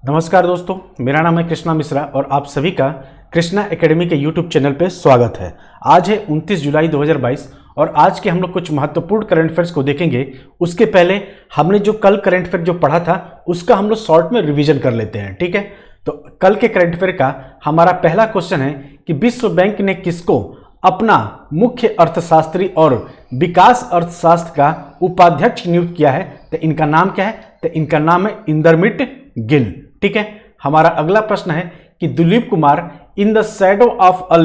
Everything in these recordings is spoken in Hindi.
नमस्कार दोस्तों, मेरा नाम है कृष्णा मिश्रा और आप सभी का कृष्णा एकेडमी के यूट्यूब चैनल पे स्वागत है। आज है 29 जुलाई 2022 और आज के हम लोग कुछ महत्वपूर्ण करंट अफेयर्स को देखेंगे। उसके पहले हमने जो कल करंट अफेयर जो पढ़ा था उसका हम लोग शॉर्ट में रिवीजन कर लेते हैं, ठीक है। तो कल के करंट अफेयर का हमारा पहला क्वेश्चन है कि विश्व बैंक ने किसको अपना मुख्य अर्थशास्त्री और विकास अर्थशास्त्र का उपाध्यक्ष नियुक्त किया है। तो इनका नाम क्या है? तो इनका नाम है इंदरमिट गिल, ठीक है। हमारा अगला प्रश्न है कि Dilip Kumar in the shadow of a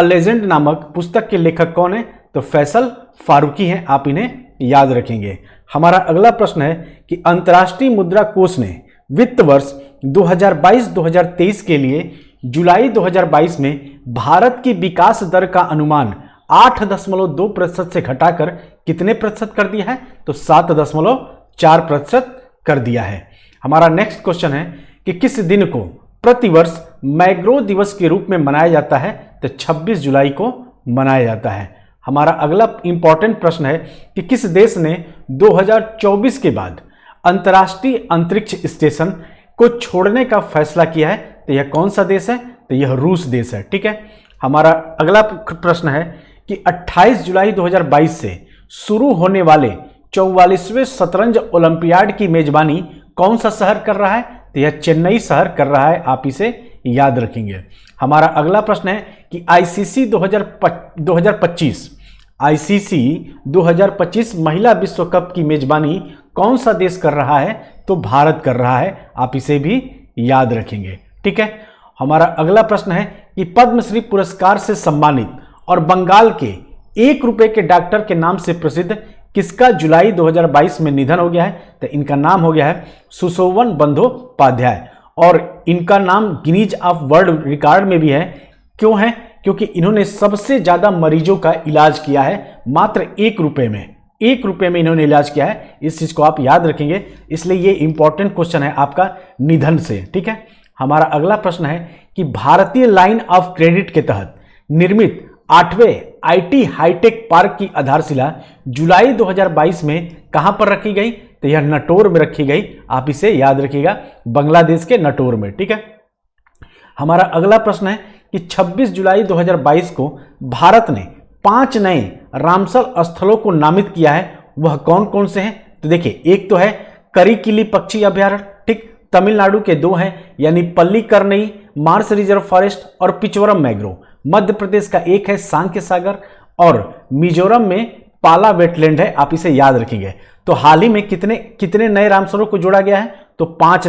legend नामक पुस्तक के लेखक कौन है? तो फैसल फारूकी हैं, आप इन्हें याद रखेंगे। हमारा अगला प्रश्न है कि अंतर्राष्ट्रीय मुद्रा कोष ने वित्त वर्ष 2022-2023 के लिए जुलाई 2022 में भारत की विकास दर का अनुमान 8.2% से घटाकर कितने प्रतिशत कर दिया है? तो 7.4% कर दिया है। हमारा नेक्स्ट क्वेश्चन है कि किस दिन को प्रतिवर्ष मैंग्रोव दिवस के रूप में मनाया जाता है? तो 26 जुलाई को मनाया जाता है। हमारा अगला इंपॉर्टेंट प्रश्न है कि किस देश ने 2024 के बाद अंतर्राष्ट्रीय अंतरिक्ष स्टेशन को छोड़ने का फैसला किया है? तो यह कौन सा देश है? तो यह रूस देश है, ठीक है। हमारा अगला प्रश्न है कि 28 जुलाई 2022 से शुरू होने वाले 44वें शतरंज ओलंपियाड की मेजबानी कौन सा शहर कर रहा है? तो यह चेन्नई शहर कर रहा है, आप इसे याद रखेंगे। हमारा अगला प्रश्न है कि आईसीसी 2025 महिला विश्व कप की मेजबानी कौन सा देश कर रहा है? तो भारत कर रहा है, आप इसे भी याद रखेंगे, ठीक है। हमारा अगला प्रश्न है कि पद्मश्री पुरस्कार से सम्मानित और बंगाल के 1 रुपए के डॉक्टर के नाम से प्रसिद्ध किसका जुलाई 2022 में निधन हो गया है? तो इनका नाम हो गया है सुशोभन बंदोपाध्याय और इनका नाम गिनीज ऑफ वर्ल्ड रिकॉर्ड में भी है। क्यों है? क्योंकि इन्होंने सबसे ज्यादा मरीजों का इलाज किया है, मात्र 1 रुपए में। 1 रुपए में इन्होंने इलाज किया है, इस चीज को आप याद रखेंगे, इसलिए ये इंपॉर्टेंट क्वेश्चन है आपका निधन से, ठीक है। हमारा अगला प्रश्न है कि भारतीय लाइन ऑफ क्रेडिट के तहत निर्मित 8वें आईटी हाईटेक पार्क की आधारशिला जुलाई 2022 में कहां पर रखी गई? तो यह नटोर में रखी गई, आप इसे याद रखिएगा, बांग्लादेश के नटोर में, ठीक है। हमारा अगला प्रश्न है कि 26 जुलाई 2022 को भारत ने 5 नए रामसर स्थलों को नामित किया है, वह कौन कौन से हैं? तो देखिए, एक तो है करिकिली पक्षी अभ्यारण्य, ठीक। तमिलनाडु के 2 हैं, यानी पल्लीकरनई मार्स रिजर्व फॉरेस्ट और पिचवरम मैंग्रोव। मध्य प्रदेश का 1 है सांख्य सागर और मिजोरम में पाला वेटलैंड है, आप इसे याद रखेंगे। तो हाल ही में कितने नए रामसरों को जोड़ा गया है? तो 5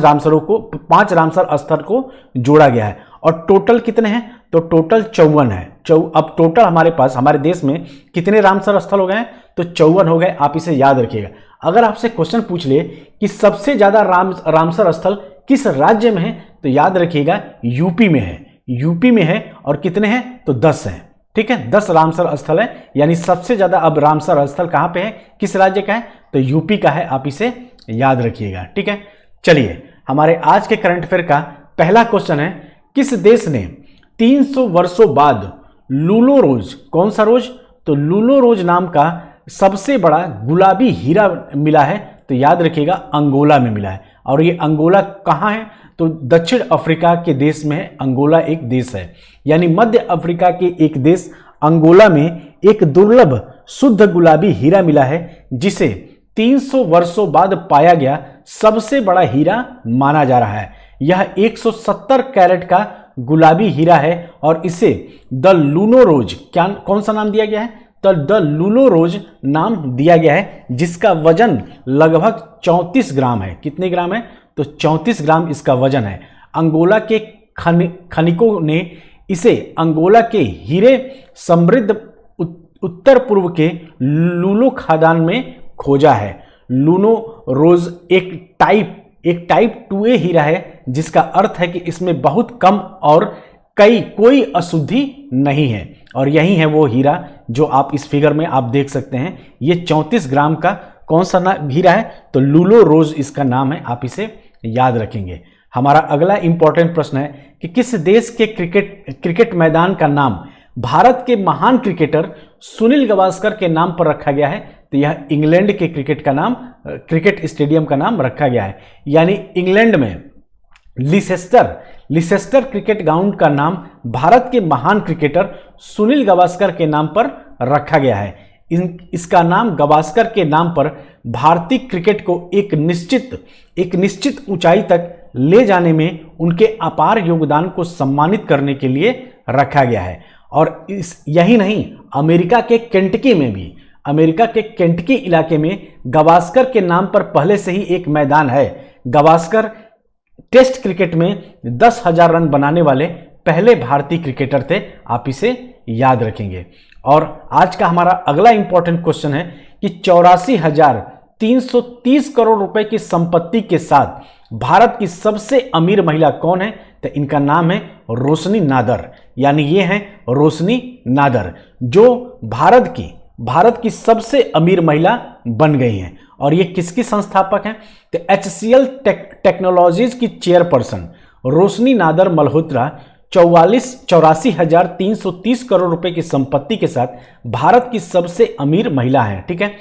रामसर स्थल को जोड़ा गया है। और टोटल कितने हैं? तो टोटल 54 है। अब टोटल हमारे पास हमारे देश में कितने रामसर स्थल हो गए हैं? तो 54 हो गए, आप इसे याद रखिएगा। अगर आपसे क्वेश्चन पूछ ले कि सबसे ज्यादा रामसर स्थल किस राज्य में है? तो याद रखिएगा यूपी में है। यूपी में है और कितने हैं? तो 10 हैं, ठीक है। 10 रामसर स्थल है, यानी सबसे ज्यादा अब रामसर स्थल कहां पे है, किस राज्य का है? तो यूपी का है, आप इसे याद रखिएगा, ठीक है। चलिए, हमारे आज के करंट अफेयर का पहला क्वेश्चन है, किस देश ने 300 वर्षों बाद लूलो रोज, कौन सा रोज? तो लूलो रोज नाम का सबसे बड़ा गुलाबी हीरा मिला है? तो याद रखिएगा अंगोला में मिला है। और ये अंगोला कहाँ है? तो दक्षिण अफ्रीका के देश में है। अंगोला एक देश है, यानी मध्य अफ्रीका के एक देश अंगोला में एक दुर्लभ शुद्ध गुलाबी हीरा मिला है, जिसे 300 वर्षों बाद पाया गया सबसे बड़ा हीरा माना जा रहा है। यह 170 कैरेट का गुलाबी हीरा है और इसे द लूनो रोज, क्या कौन सा नाम दिया गया है? तो द लूलो रोज नाम दिया गया है, जिसका वजन लगभग 34 ग्राम है। कितने ग्राम है? तो 34 ग्राम इसका वजन है। अंगोला के खनिकों ने इसे अंगोला के हीरे समृद्ध उत्तर पूर्व के लूलो खादान में खोजा है। लूनो रोज एक टाइप 2A हीरा है, जिसका अर्थ है कि इसमें बहुत कम और कोई अशुद्धि नहीं है। और यही है वो हीरा जो आप इस फिगर में आप देख सकते हैं। ये 34 ग्राम का कौन सा हीरा है? तो लूलो रोज इसका नाम है, आप इसे याद रखेंगे। हमारा अगला इंपॉर्टेंट प्रश्न है कि किस देश के क्रिकेट मैदान का नाम भारत के महान क्रिकेटर सुनील गावस्कर के नाम पर रखा गया है? तो यह इंग्लैंड के क्रिकेट स्टेडियम का नाम रखा गया है। यानी इंग्लैंड में लिसेस्टर क्रिकेट ग्राउंड का नाम भारत के महान क्रिकेटर सुनील गावस्कर के नाम पर रखा गया है। इसका नाम गावस्कर के नाम पर भारतीय क्रिकेट को एक निश्चित ऊंचाई तक ले जाने में उनके अपार योगदान को सम्मानित करने के लिए रखा गया है। और यही नहीं, अमेरिका के केंटकी इलाके में गावस्कर के नाम पर पहले से ही एक मैदान है। गावस्कर टेस्ट क्रिकेट में 10,000 रन बनाने वाले पहले भारतीय क्रिकेटर थे। आप इसे याद रखेंगे। और आज का हमारा अगला इंपॉर्टेंट क्वेश्चन है कि 84,330 करोड़ रुपए की संपत्ति के साथ भारत की सबसे अमीर महिला कौन है? तो इनका नाम है रोशनी नादर। यानी ये है रोशनी नादर, जो भारत की सबसे अमीर महिला बन गई हैं। और ये किसकी संस्थापक हैं? तो HCL टेक्नोलॉजीज की चेयरपर्सन रोशनी नादर मल्होत्रा 84,330 करोड़ रुपए की संपत्ति के साथ भारत की सबसे अमीर महिला है। ठीक है।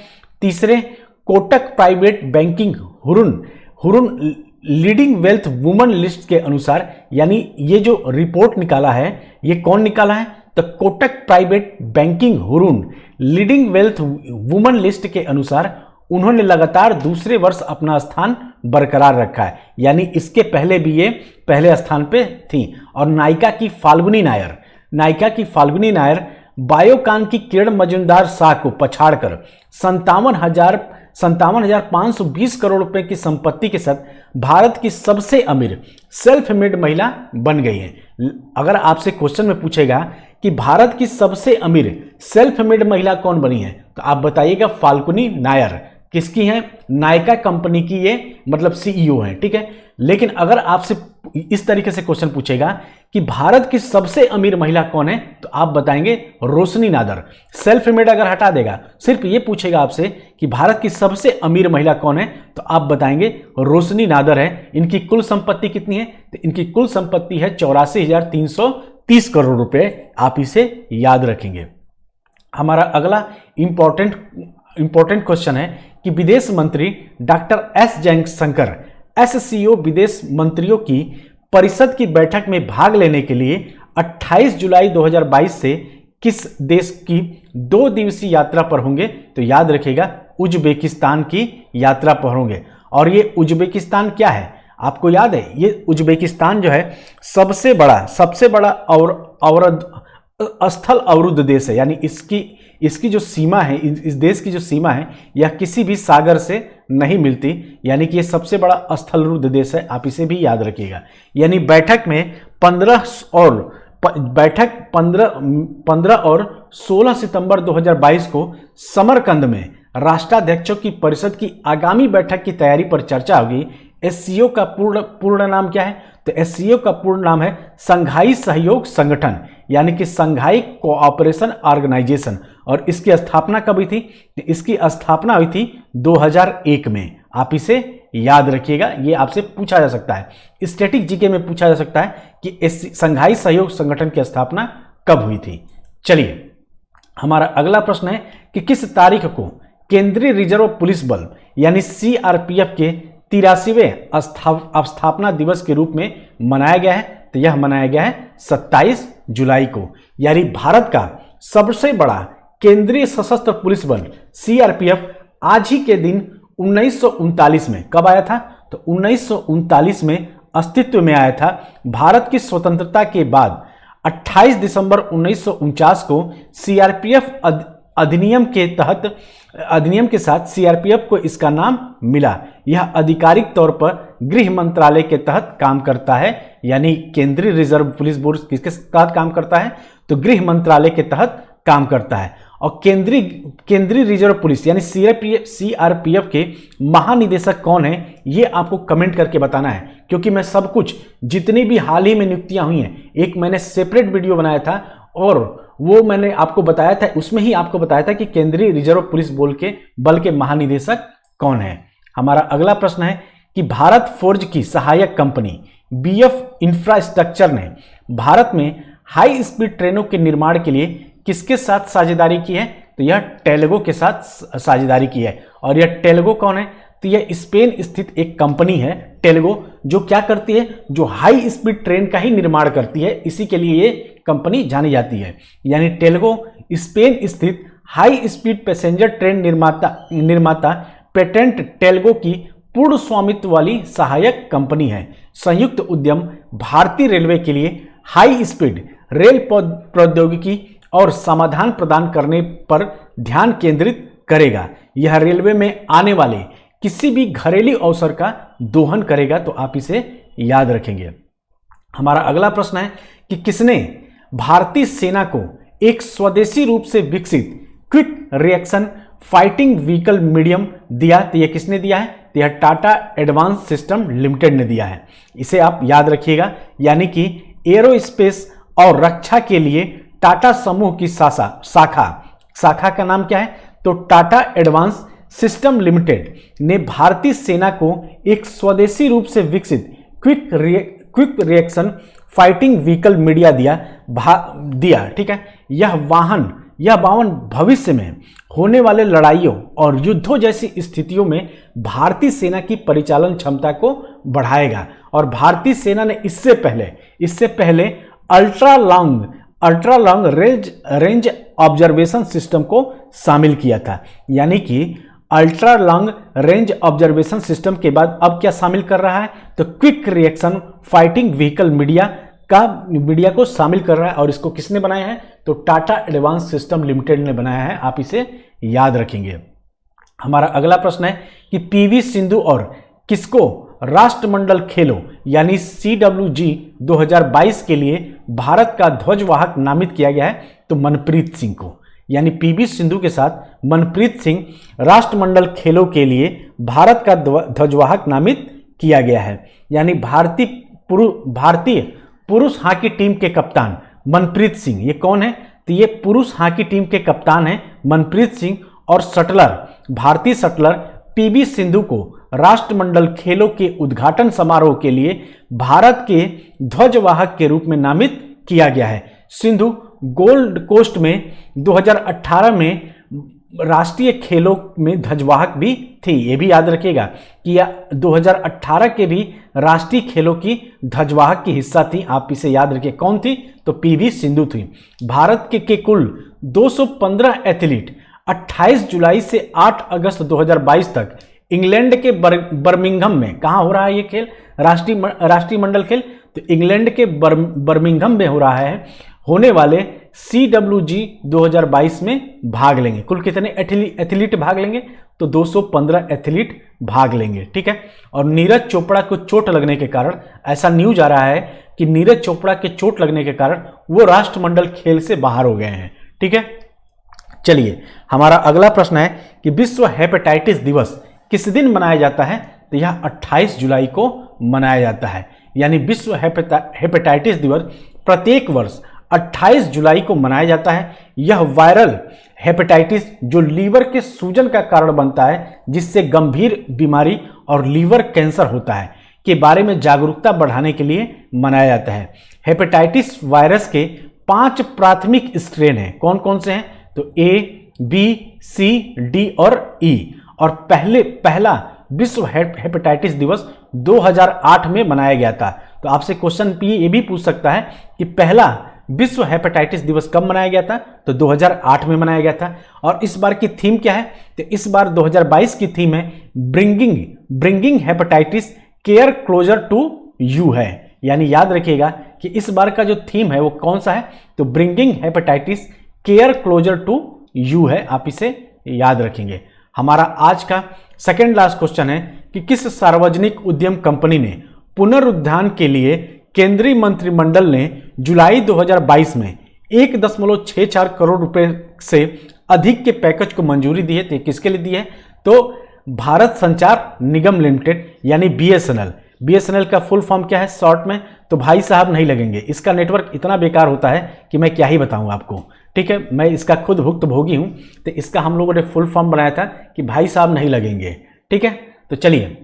तीसरे, Kotak private banking Hurun leading wealth woman list के अनुसार, यानी ये जो रिपोर्ट निकाला है ये कौन निकाला है? तो Kotak private banking Hurun leading wealth woman list के अनुसार उन्होंने लगातार दूसरे वर्ष अपना स्थान बरकरार रखा है। यानी इसके पहले भी ये पहले स्थान पे थी। और नायिका की फाल्गुनी नायर बायोकान की किरण मजुमदार शाह को पछाड़कर 57,520 करोड़ रुपए की संपत्ति के साथ भारत की सबसे अमीर सेल्फ मेड महिला बन गई है। अगर आपसे क्वेश्चन में पूछेगा कि भारत की सबसे अमीर सेल्फ मेड महिला कौन बनी है, तो आप बताइएगा फाल्गुनी नायर। किसकी है? नायका कंपनी की ये मतलब CEO है। ठीक है। लेकिन अगर आपसे इस तरीके से क्वेश्चन पूछेगा कि भारत की सबसे अमीर महिला कौन है, तो आप बताएंगे रोशनी नादर। सेल्फ मेड अगर हटा देगा, सिर्फ ये पूछेगा आपसे कि भारत की सबसे अमीर महिला कौन है, तो आप बताएंगे रोशनी नादर है। इनकी कुल संपत्ति कितनी है? तो इनकी कुल संपत्ति है 84,330 करोड़ रुपए। आप इसे याद रखेंगे। हमारा अगला इंपॉर्टेंट क्वेश्चन है कि विदेश मंत्री डॉक्टर S जयशंकर SCO विदेश मंत्रियों की परिषद की बैठक में भाग लेने के लिए 28 जुलाई 2022 से किस देश की 2 दिवसीय यात्रा पर होंगे? तो याद रखिएगा उज्बेकिस्तान की यात्रा पर होंगे। और ये उज्बेकिस्तान क्या है? आपको याद है, ये उज्बेकिस्तान जो है सबसे बड़ा स्थल अवरुद्ध देश है। यानी इसकी जो सीमा है, इस देश की जो सीमा है, यह किसी भी सागर से नहीं मिलती। यानी कि ये सबसे बड़ा स्थल अवरुद्ध देश है। आप इसे भी याद रखिएगा। यानी बैठक 15 और 16 सितंबर 2022 को समरकंद में राष्ट्राध्यक्षों की परिषद की आगामी बैठक की तैयारी पर चर्चा होगी। SCO का पूर्ण नाम क्या है? तो SCO का पूर्ण नाम है संघाई सहयोग संगठन, यानी कि संघाई कोऑपरेशन ऑर्गेनाइजेशन। और इसकी स्थापना कब हुई थी? इसकी स्थापना हुई थी 2001 में। आप इसे याद रखिएगा, ये आपसे पूछा जा सकता है, स्टैटिक जीके में पूछा जा सकता है कि संघाई सहयोग संगठन की स्थापना कब हुई थी। चलिए, हमारा अगला प्रश्न है कि किस तारीख को केंद्रीय रिजर्व पुलिस बल यानी CRPF के 83वें स्थापना दिवस के रूप में मनाया गया है? तो यह मनाया गया है 27 जुलाई को। यानी भारत का सबसे बड़ा केंद्रीय सशस्त्र पुलिस बल CRPF आज ही के दिन 1939 में कब आया था? तो 1939 में अस्तित्व में आया था। भारत की स्वतंत्रता के बाद 28 दिसंबर 1949 को CRPF अधिनियम के साथ CRPF को इसका नाम मिला। यह आधिकारिक तौर पर गृह मंत्रालय के तहत काम करता है। यानी केंद्रीय रिजर्व पुलिस बल किसके तहत काम करता है? तो गृह मंत्रालय के तहत काम करता है। और केंद्रीय रिजर्व पुलिस यानी CRPF के महानिदेशक कौन है, ये आपको कमेंट करके बताना है। क्योंकि मैं सब कुछ जितनी भी हाल ही में नियुक्तियां हुई हैं, एक मैंने सेपरेट वीडियो बनाया था और वो मैंने आपको बताया था, उसमें ही आपको बताया था कि केंद्रीय रिजर्व पुलिस बल के महानिदेशक कौन है। हमारा अगला प्रश्न है कि भारत फोर्ज की सहायक कंपनी BF इंफ्रास्ट्रक्चर ने भारत में हाई स्पीड ट्रेनों के निर्माण के लिए किसके साथ साझेदारी की है? तो यह टेलगो के साथ साझेदारी की है। और यह टेलगो कौन है? तो यह स्पेन स्थित एक कंपनी है टेलगो, जो क्या करती है, जो हाई स्पीड ट्रेन का ही निर्माण करती है, इसी के लिए ये कंपनी जानी जाती है। यानी टेल्गो स्पेन स्थित हाई स्पीड पैसेंजर ट्रेन निर्माता पेटेंट टेल्गो की पूर्ण स्वामित्व वाली सहायक कंपनी है। संयुक्त उद्यम भारतीय रेलवे के लिए हाई स्पीड रेल प्रौद्योगिकी और समाधान प्रदान करने पर ध्यान केंद्रित करेगा। यह रेलवे में आने वाले किसी भी घरेलू अवसर का दोहन करेगा। तो आप इसे याद रखेंगे। हमारा अगला प्रश्न है कि किसने भारतीय सेना को एक स्वदेशी रूप से विकसित quick reaction fighting vehicle medium दिया? तो यह किसने दिया है? तो यह टाटा एडवांस सिस्टम लिमिटेड ने दिया है। इसे आप याद रखिएगा। यानी कि एरोस्पेस और रक्षा के लिए टाटा समूह की शाखा का नाम क्या है? तो टाटा एडवांस सिस्टम लिमिटेड ने भारतीय सेना को एक स्वदेशी रूप से विकसित quick reaction fighting vehicle media दिया। ठीक है। यह वाहन भविष्य में होने वाले लड़ाइयों और युद्धों जैसी स्थितियों में भारतीय सेना की परिचालन क्षमता को बढ़ाएगा। और भारतीय सेना ने इससे पहले ultra long range observation system को शामिल किया था। यानी कि ultra long range observation system के बाद अब क्या शामिल कर रहा है? तो quick reaction fighting vehicle media को शामिल कर रहा है। और इसको किसने बनाया है? तो टाटा एडवांस सिस्टम लिमिटेड ने बनाया है। आप इसे याद रखेंगे। हमारा अगला प्रश्न है कि पीवी सिंधु और किसको राष्ट्रमंडल खेलों यानी CWG 2022 के लिए भारत का ध्वजवाहक नामित किया गया है? तो मनप्रीत सिंह को। यानी पीवी सिंधु के साथ मनप्रीत सिंह राष्ट्रमंडल खेलों के लिए भारत का ध्वजवाहक नामित किया गया है। यानी भारतीय पुरुष हॉकी टीम के कप्तान मनप्रीत सिंह, ये कौन है? तो ये पुरुष हॉकी टीम के कप्तान हैं मनप्रीत सिंह। और भारतीय शटलर पीवी सिंधु को राष्ट्रमंडल खेलों के उद्घाटन समारोह के लिए भारत के ध्वजवाहक के रूप में नामित किया गया है। सिंधु गोल्ड कोस्ट में 2018 में राष्ट्रीय खेलों में ध्वजवाहक भी थी। ये भी याद रखिएगा कि यह 2018 के भी राष्ट्रीय खेलों की ध्वजवाहक की हिस्सा थी। आप इसे याद रखिए। कौन थी? तो पीवी सिंधु थी। भारत के कुल 215 एथलीट 28 जुलाई से 8 अगस्त 2022 तक इंग्लैंड के बर्मिंघम में, कहाँ हो रहा है ये खेल? राष्ट्रीय मंडल खेल। तो इंग्लैंड के बर्मिंघम में हो रहा है। होने वाले CWG 2022 में भाग लेंगे। कुल कितने एथलीट भाग लेंगे? तो 215 एथलीट भाग लेंगे। ठीक है। और नीरज चोपड़ा को चोट लगने के कारण, ऐसा न्यूज आ रहा है कि नीरज चोपड़ा के चोट लगने के कारण वो राष्ट्रमंडल खेल से बाहर हो गए हैं। ठीक है। चलिए, हमारा अगला प्रश्न है कि विश्व हेपेटाइटिस दिवस किस दिन मनाया जाता है? तो यह 28 जुलाई को मनाया जाता है। यानी विश्व हेपेटाइटिस दिवस प्रत्येक वर्ष 28 जुलाई को मनाया जाता है। यह वायरल हेपेटाइटिस जो लीवर के सूजन का कारण बनता है, जिससे गंभीर बीमारी और लीवर कैंसर होता है, के बारे में जागरूकता बढ़ाने के लिए मनाया जाता है। हेपेटाइटिस वायरस के 5 प्राथमिक स्ट्रेन हैं। कौन कौन से हैं? तो A, B, C, D और E। और पहला विश्व हेपेटाइटिस दिवस 2008 में मनाया गया था। तो आपसे क्वेश्चन ये भी पूछ सकता है कि पहला विश्व हेपेटाइटिस दिवस कब मनाया गया था? तो 2008 में मनाया गया था। और इस बार की थीम क्या है? तो इस बार 2022 की थीम है bringing hepatitis care closer to you है। यानी याद रखिएगा कि इस बार का जो थीम है वो कौन सा है? तो bringing hepatitis care closer to you है। आप इसे याद रखेंगे। हमारा आज का सेकेंड लास्ट क्वेश्चन है कि किस सार्वजनिक उद्यम कंपनी ने पुनरुत्थान के लिए केंद्रीय मंत्रिमंडल ने जुलाई 2022 में 1.64 करोड़ रुपए से अधिक के पैकेज को मंजूरी दी है? तो किसके लिए दी है? तो भारत संचार निगम लिमिटेड यानी BSNL का फुल फॉर्म क्या है शॉर्ट में? तो भाई साहब नहीं लगेंगे। इसका नेटवर्क इतना बेकार होता है कि मैं क्या ही बताऊं आपको। ठीक है। मैं इसका खुद भुक्तभोगी हूं। तो इसका हम लोगों ने फुल फॉर्म बनाया था कि भाई साहब नहीं लगेंगे। ठीक है। तो चलिए,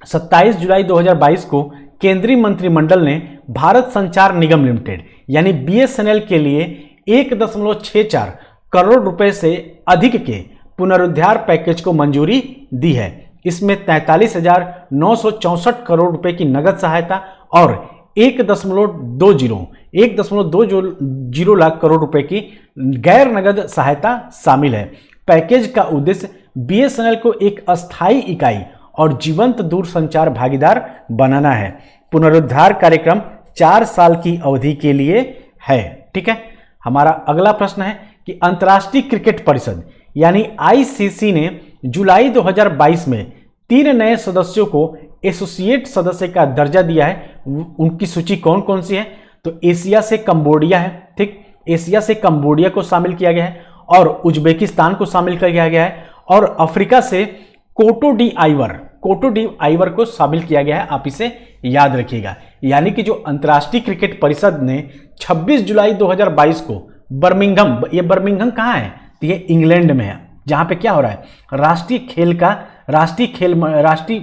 27 जुलाई 2022 को केंद्रीय मंत्रिमंडल ने भारत संचार निगम लिमिटेड यानी BSNL के लिए 1.64 करोड़ रुपए से अधिक के पुनरुद्धार पैकेज को मंजूरी दी है। इसमें 43,964 करोड़ रुपए की नगद सहायता और 1.20 लाख करोड़ रुपए की गैर नगद सहायता शामिल है। पैकेज का उद्देश्य बीएसएनएल को एक अस्थायी इकाई और जीवंत दूरसंचार भागीदार बनाना है। पुनरुद्धार कार्यक्रम 4 साल की अवधि के लिए है। ठीक है, हमारा अगला प्रश्न है कि अंतर्राष्ट्रीय क्रिकेट परिषद यानी आईसीसी ने जुलाई 2022 में 3 नए सदस्यों को एसोसिएट सदस्य का दर्जा दिया है। उनकी सूची कौन कौन सी है? तो एशिया से कंबोडिया है। ठीक, एशिया से कंबोडिया को शामिल किया गया है और उज्बेकिस्तान को शामिल किया गया है और अफ्रीका से कोटो डी आइवर को शामिल किया गया है। आप इसे याद रखिएगा। यानी कि जो अंतर्राष्ट्रीय क्रिकेट परिषद ने 26 जुलाई 2022 को बर्मिंघम, ये बर्मिंघम कहाँ है? तो ये इंग्लैंड में है, जहाँ पे क्या हो रहा है? राष्ट्रीय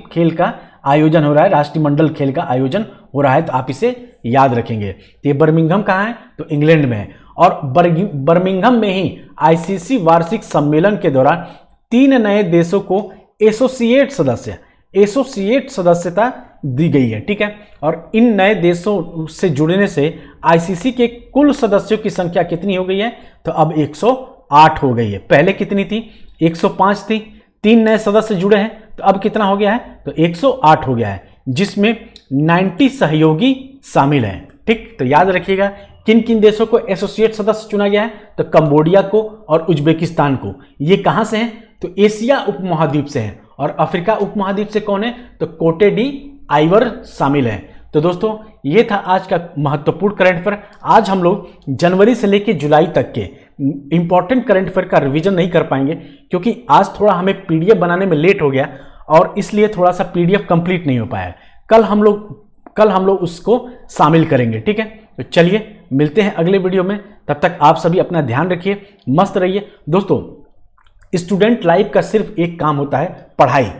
खेल का आयोजन हो रहा है, राष्ट्रीय मंडल खेल का आयोजन हो रहा है। तो आप इसे याद रखेंगे। तो ये बर्मिंघम कहाँ है? तो इंग्लैंड में है। और बर्मिंघम में ही आईसीसी वार्षिक सम्मेलन के दौरान 3 नए देशों को एसोसिएट सदस्यता दी गई है। ठीक है, और इन नए देशों से जुड़ने से आईसीसी के कुल सदस्यों की संख्या कितनी हो गई है? तो अब 108 हो गई है। पहले कितनी थी? 105 थी। 3 नए सदस्य जुड़े हैं तो अब कितना हो गया है? तो 108 हो गया है, जिसमें 90 सहयोगी शामिल हैं। ठीक, तो याद रखिएगा किन किन देशों को एसोसिएट सदस्य चुना गया है? तो कंबोडिया को और उज्बेकिस्तान को। ये कहां से हैं? तो एशिया उपमहाद्वीप से हैं। और अफ्रीका उपमहाद्वीप से कौन है? तो कोटे डी आइवर शामिल है। तो दोस्तों ये था आज का महत्वपूर्ण करंट अफेयर। आज हम लोग जनवरी से लेकर जुलाई तक के इंपॉर्टेंट करंट अफेयर का रिवीजन नहीं कर पाएंगे, क्योंकि आज थोड़ा हमें पीडीएफ बनाने में लेट हो गया और इसलिए थोड़ा सा पीडीएफ कंप्लीट नहीं हो पाया। कल हम लोग उसको शामिल करेंगे। ठीक है, तो चलिए मिलते हैं अगले वीडियो में। तब तक आप सभी अपना ध्यान रखिए, मस्त रहिए। दोस्तों स्टूडेंट लाइफ का सिर्फ एक काम होता है, पढ़ाई।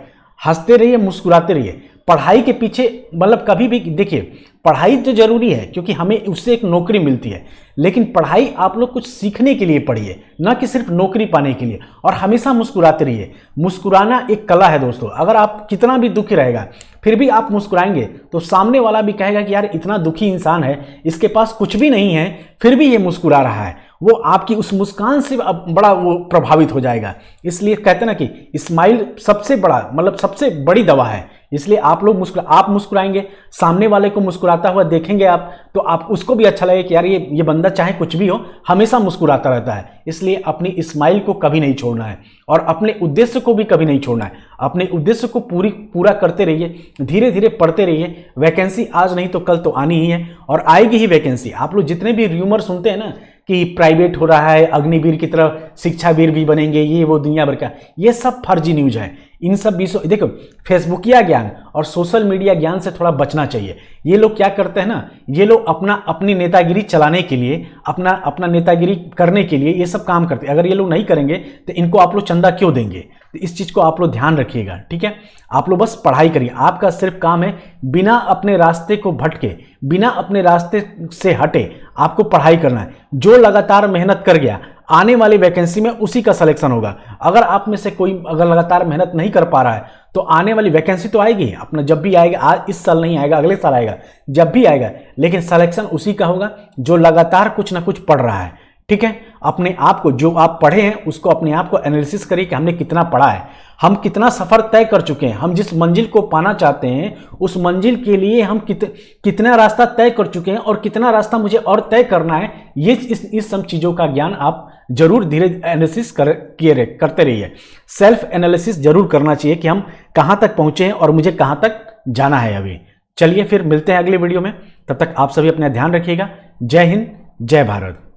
हंसते रहिए, मुस्कुराते रहिए। पढ़ाई के पीछे मतलब कभी भी देखिए, पढ़ाई तो जरूरी है क्योंकि हमें उससे एक नौकरी मिलती है, लेकिन पढ़ाई आप लोग कुछ सीखने के लिए पढ़िए, ना कि सिर्फ नौकरी पाने के लिए। और हमेशा मुस्कुराते रहिए। मुस्कुराना एक कला है दोस्तों। अगर आप कितना भी दुखी रहेगा फिर भी आप मुस्कुराएंगे तो सामने वाला भी कहेगा कि यार इतना दुखी इंसान है, इसके पास कुछ भी नहीं है फिर भी ये मुस्कुरा रहा है। वो आपकी उस मुस्कान से बड़ा वो प्रभावित हो जाएगा। इसलिए कहते हैं ना कि स्माइल सबसे बड़ा मतलब सबसे बड़ी दवा है। इसलिए आप लोग आप मुस्कुराएंगे, सामने वाले को मुस्कुराता हुआ देखेंगे आप, तो आप उसको भी अच्छा लगे कि यार ये बंदा चाहे कुछ भी हो हमेशा मुस्कुराता रहता है। इसलिए अपनी स्माइल को कभी नहीं छोड़ना है और अपने उद्देश्य को भी कभी नहीं छोड़ना है। अपने उद्देश्य को पूरा करते रहिए, धीरे धीरे पढ़ते रहिए। वैकेंसी आज नहीं तो कल तो आनी ही है और आएगी ही वैकेंसी। आप लोग जितने भी र्यूमर सुनते हैं ना कि प्राइवेट हो रहा है, अग्निवीर की तरह शिक्षावीर भी बनेंगे, ये वो दुनिया भर का, ये सब फर्जी न्यूज है। इन सब विषयों देखो, फेसबुकिया ज्ञान और सोशल मीडिया ज्ञान से थोड़ा बचना चाहिए। ये लोग क्या करते हैं ना, ये लोग अपनी नेतागिरी चलाने के लिए, अपना नेतागिरी करने के लिए ये सब काम करते हैं। अगर ये लोग नहीं करेंगे तो इनको आप लोग चंदा क्यों देंगे? तो इस चीज को आप लोग ध्यान रखिएगा। ठीक है, आप लोग बस पढ़ाई करिए। आपका सिर्फ काम है बिना अपने रास्ते को भटके, बिना अपने रास्ते से हटे आपको पढ़ाई करना है। जो लगातार मेहनत कर गया आने वाली वैकेंसी में उसी का सिलेक्शन होगा। अगर आप में से कोई अगर लगातार मेहनत नहीं कर पा रहा है तो आने वाली वैकेंसी तो आएगी अपना, जब भी आएगा, आज इस साल नहीं आएगा अगले साल आएगा, जब भी आएगा, लेकिन सिलेक्शन उसी का होगा जो लगातार कुछ ना कुछ पढ़ रहा है। ठीक है, अपने आप को, जो आप पढ़े हैं उसको अपने आप को एनालिसिस करिए कि हमने कितना पढ़ा है, हम कितना सफर तय कर चुके हैं, हम जिस मंजिल को पाना चाहते हैं उस मंजिल के लिए हम कितना रास्ता तय कर चुके हैं और कितना रास्ता मुझे और तय करना है। ये इस सब चीज़ों का ज्ञान आप जरूर धीरे एनालिसिस करते रहिए। सेल्फ एनालिसिस जरूर करना चाहिए कि हम कहाँ तक पहुँचे हैं और मुझे कहाँ तक जाना है अभी। चलिए फिर मिलते हैं अगले वीडियो में, तब तक आप सभी अपना ध्यान रखिएगा। जय हिंद, जय भारत।